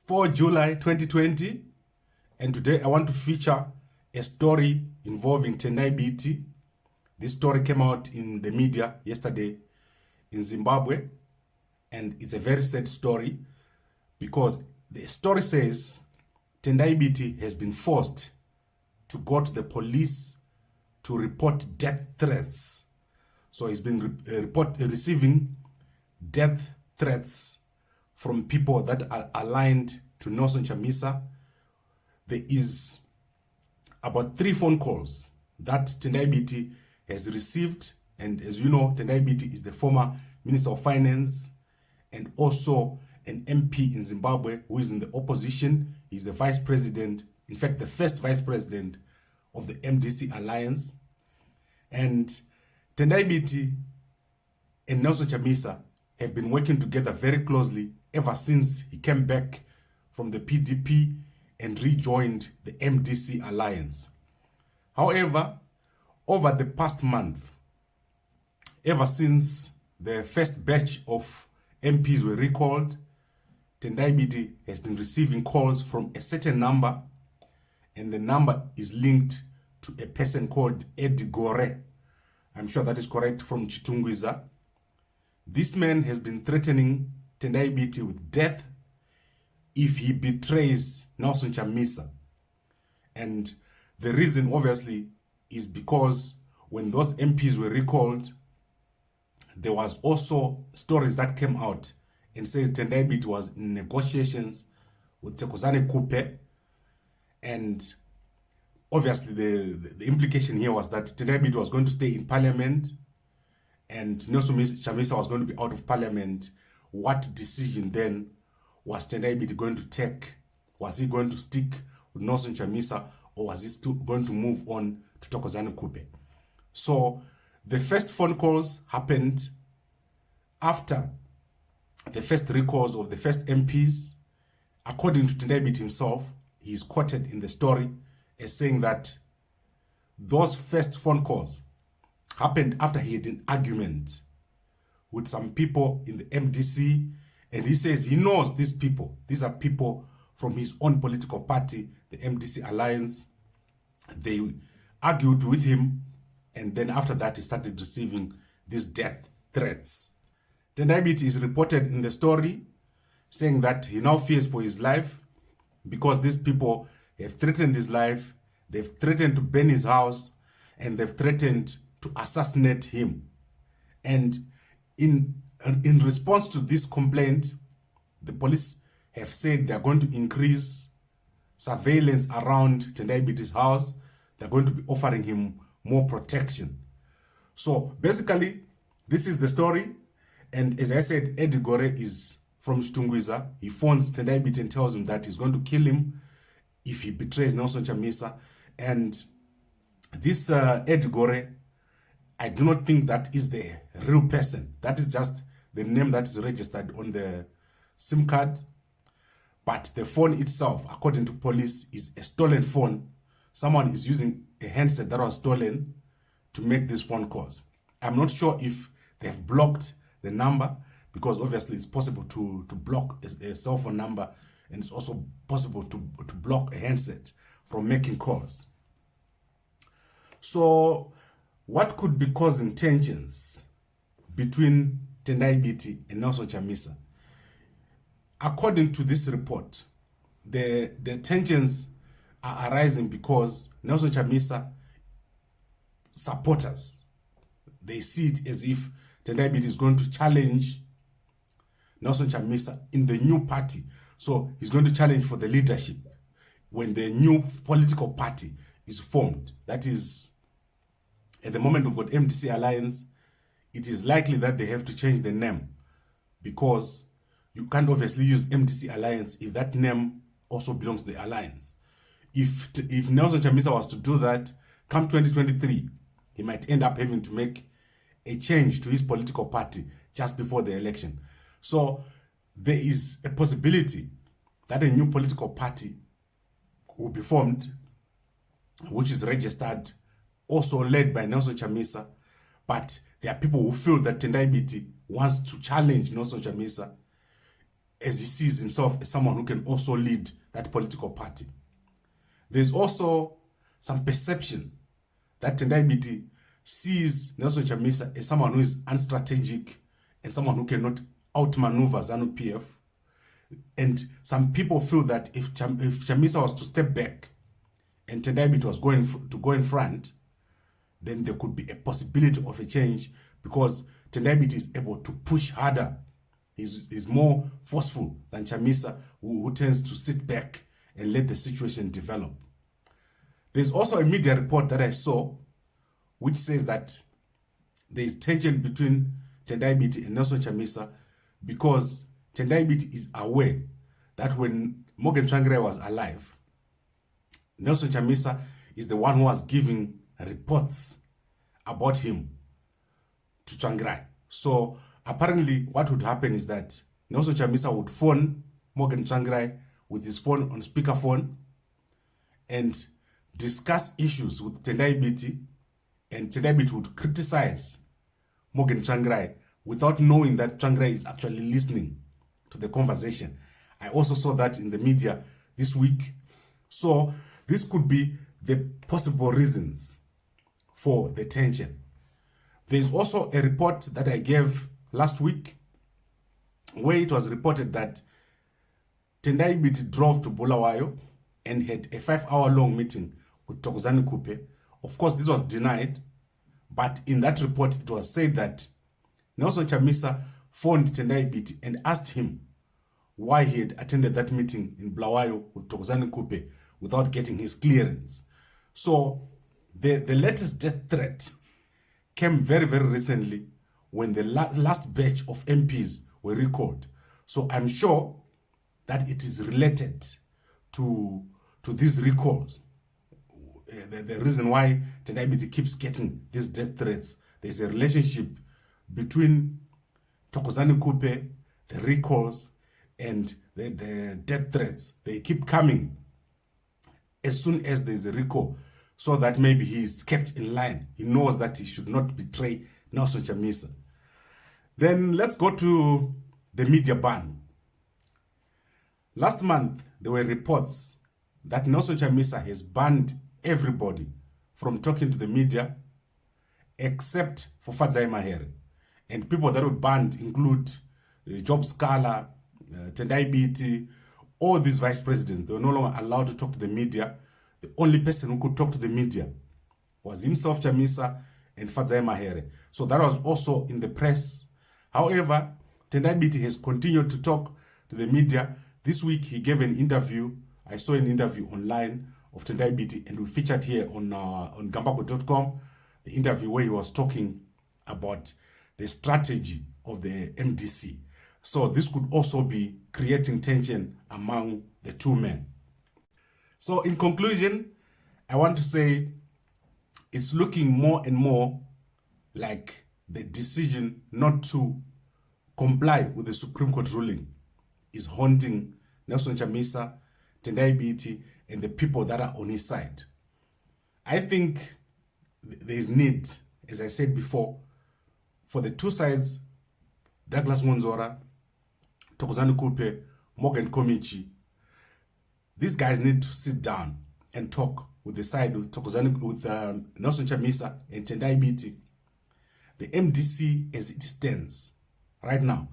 4 July 2020, and today I want to feature a story involving Tendai Biti. This story came out in the media yesterday in Zimbabwe, and it's a very sad story because the story says Tendai Biti has been forced to go to the police to report death threats. So he's been receiving death threats from people that are aligned to Nelson Chamisa. There is about 3 phone calls that Tendai Biti has received. And as you know, Tendai Biti is the former Minister of Finance and also an MP in Zimbabwe who is in the opposition. He's the Vice President, in fact, the first Vice President of the MDC Alliance. And Tendai Biti and Nelson Chamisa have been working together very closely ever since he came back from the PDP and rejoined the MDC Alliance. However, over the past month, ever since the first batch of MPs were recalled, Tendai Biti has been receiving calls from a certain number, and the number is linked to a person called Eddie Gore. I'm sure that is correct, from Chitungwiza. This man has been threatening Tendai Biti with death if he betrays Nelson Chamisa. And the reason, obviously, is because when those MPs were recalled, there was also stories that came out and said Tendai Biti was in negotiations with Thokozani Kupe. And obviously, the implication here was that Tendai Biti was going to stay in parliament and Nelson Chamisa was going to be out of parliament. What decision then was Tendai Biti going to take? Was he going to stick with Nelson Chamisa, or was he still going to move on to Thokozani Kupe? So the first phone calls happened after the first recalls of the first MPs. According to Tendai Biti himself, he is quoted in the story as saying that those first phone calls happened after he had an argument with some people in the MDC, and he says he knows these people. These are people from his own political party, the MDC Alliance. They argued with him, and then after that he started receiving these death threats. Tendai Biti is reported in the story saying that he now fears for his life because these people have threatened his life, they've threatened to burn his house, and they've threatened to assassinate him. And in response to this complaint, the police have said they're going to increase surveillance around Tendai Biti's house. They're going to be offering him more protection. So basically, this is the story. And as I said, Eddie Gore is from Chitungwiza. He phones Tendai Biti and tells him that he's going to kill him if he betrays Nelson Chamisa. And this Eddie Gore, I do not think that is the real person. That is just the name that is registered on the SIM card. But the phone itself, according to police, is a stolen phone. Someone is using a handset that was stolen to make these phone calls. I'm not sure if they've blocked the number, because obviously it's possible to block a cell phone number, and it's also possible to block a handset from making calls. So what could be causing tensions between Tendai Biti and Nelson Chamisa? According to this report, the tensions are arising because Nelson Chamisa supporters, they see it as if Tendai Biti is going to challenge Nelson Chamisa in the new party. So he's going to challenge for the leadership when the new political party is formed. That is, at the moment we've got MDC Alliance, it is likely that they have to change the name, because you can't obviously use MDC Alliance if that name also belongs to the Alliance. If Nelson Chamisa was to do that, come 2023, he might end up having to make a change to his political party just before the election. So there is a possibility that a new political party will be formed, which is registered, also led by Nelson Chamisa. But there are people who feel that Tendai Biti wants to challenge Nelson Chamisa as he sees himself as someone who can also lead that political party. There's also some perception that Tendai Biti sees Nelson Chamisa as someone who is unstrategic and someone who cannot outmaneuver ZANU-PF. And some people feel that if Chamisa was to step back and Tendai Biti was to go in front, then there could be a possibility of a change, because Tendai Biti is able to push harder. He's more forceful than Chamisa, who tends to sit back and let the situation develop. There's also a media report that I saw which says that there is tension between Tendai Biti and Nelson Chamisa, because Tendai Biti is aware that when Morgan Tsvangirai was alive, Nelson Chamisa is the one who was giving reports about him to Tsvangirai. So apparently what would happen is that Nelson Chamisa would phone Morgan Tsvangirai with his phone on speakerphone and discuss issues with Tendai Biti, and Tendai Biti would criticize Morgan Tsvangirai without knowing that Tsvangirai is actually listening to the conversation. I also saw that in the media this week. So this could be the possible reasons for the tension. There's also a report that I gave last week where it was reported that Tendai Biti drove to Bulawayo and had a 5-hour-long meeting with Thokozani Kupe. Of course, this was denied, but in that report, it was said that Nelson Chamisa phoned Tendai Biti and asked him why he had attended that meeting in Bulawayo with Thokozani Kupe without getting his clearance. So the latest death threat came very, very recently when the last batch of MPs were recalled. So I'm sure that it is related to these recalls. The reason why Tendai Biti keeps getting these death threats, there's a relationship between Thokozani Kupe, the recalls, and the death threats. They keep coming as soon as there's a recall, so that maybe he is kept in line. He knows that he should not betray Nelson Chamisa. Then let's go to the media ban. Last month, there were reports that Nelson Chamisa has banned everybody from talking to the media except for Fadzai Mahere. And people that were banned include Job Scala, Tendai Biti, all these vice presidents. They were no longer allowed to talk to the media. The only person who could talk to the media was himself, Chamisa, and Fadzai Mahere. So that was also in the press. However, Tendai Biti has continued to talk to the media. This week, he gave an interview. I saw an interview online of Tendai Biti, and we featured here on gambako.com, the interview where he was talking about the strategy of the MDC. So this could also be creating tension among the two men. So in conclusion, I want to say it's looking more and more like the decision not to comply with the Supreme Court ruling is haunting Nelson Chamisa, Tendai Biti, and the people that are on his side. I think there is need, as I said before, for the two sides, Douglas Monzora, Thokozani Kupe, Morgan Komichi, these guys need to sit down and talk with the side with Nelson Chamisa and Tendai Biti. The MDC, as it stands right now,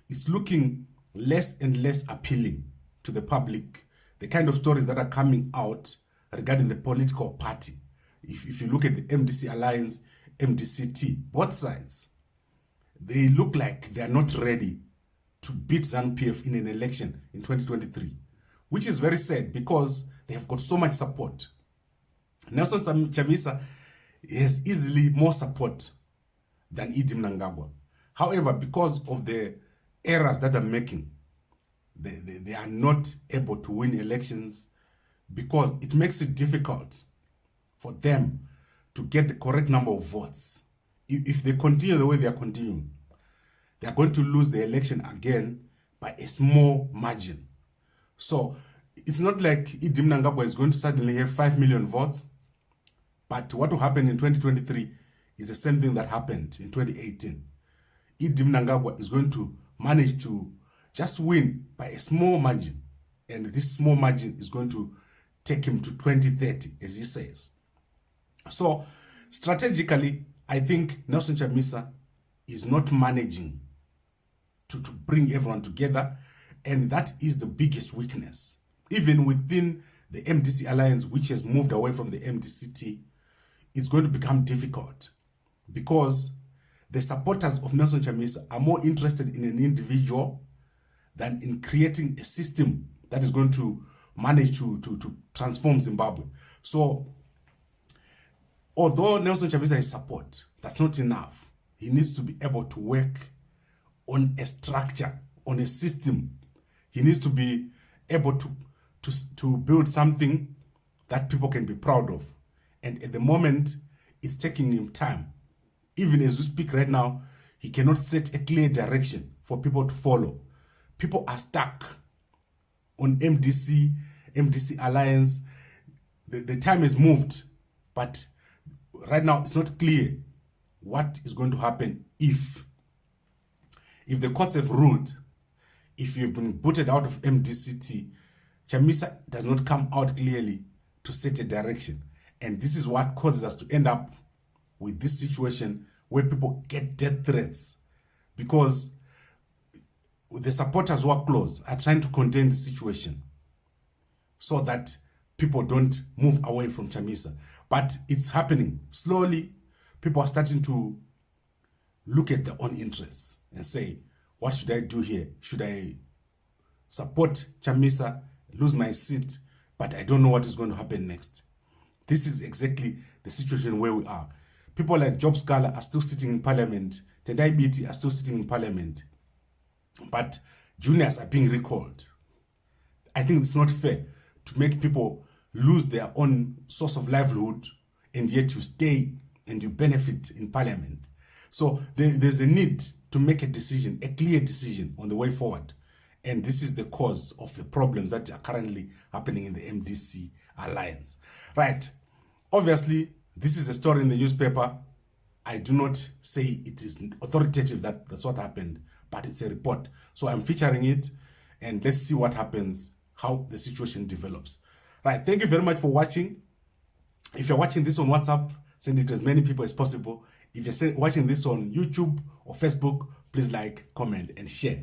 is looking less and less appealing to the public. The kind of stories that are coming out regarding the political party. If you look at the MDC Alliance, MDCT, both sides, they look like they are not ready to beat ZANU-PF in an election in 2023, which is very sad because they have got so much support. Nelson Chamisa has easily more support than Eddie Mnangagwa. However, because of the errors that they're making, they are not able to win elections because it makes it difficult for them to get the correct number of votes. If they continue the way they are continuing, they are going to lose the election again by a small margin. So it's not like Eddie Mnangagwa is going to suddenly have 5 million votes, but what will happen in 2023 is the same thing that happened in 2018. Eddie Mnangagwa is going to manage to just win by a small margin. And this small margin is going to take him to 2030, as he says. So strategically, I think Nelson Chamisa is not managing to bring everyone together. And that is the biggest weakness. Even within the MDC Alliance, which has moved away from the MDCT, it's going to become difficult because the supporters of Nelson Chamisa are more interested in an individual than in creating a system that is going to manage to transform Zimbabwe. So, although Nelson Chamisa has support, that's not enough. He needs to be able to work on a structure, on a system. He needs to be able to build something that people can be proud of. And at the moment, it's taking him time. Even as we speak right now, he cannot set a clear direction for people to follow. People are stuck on MDC Alliance. The time has moved, but right now it's not clear what is going to happen if the courts have ruled, if you've been booted out of MDCT. Chamisa does not come out clearly to set a direction. And this is what causes us to end up with this situation where people get death threats because the supporters who are close are trying to contain the situation so that people don't move away from Chamisa. But it's happening. Slowly, people are starting to look at their own interests and say, what should I do here? Should I support Chamisa, lose my seat, but I don't know what is going to happen next? This is exactly the situation where we are. People like Job Scala are still sitting in parliament. Tendai Biti are still sitting in parliament. But juniors are being recalled. I think it's not fair to make people lose their own source of livelihood and yet you stay and you benefit in parliament. So there's a need to make a decision, a clear decision on the way forward. And this is the cause of the problems that are currently happening in the MDC Alliance. Right. Obviously, this is a story in the newspaper. I do not say it is authoritative that that's what happened, but it's a report. So I'm featuring it and let's see what happens, how the situation develops. Right. Thank you very much for watching. If you're watching this on WhatsApp, send it to as many people as possible. If you're watching this on YouTube or Facebook, please like, comment, and share.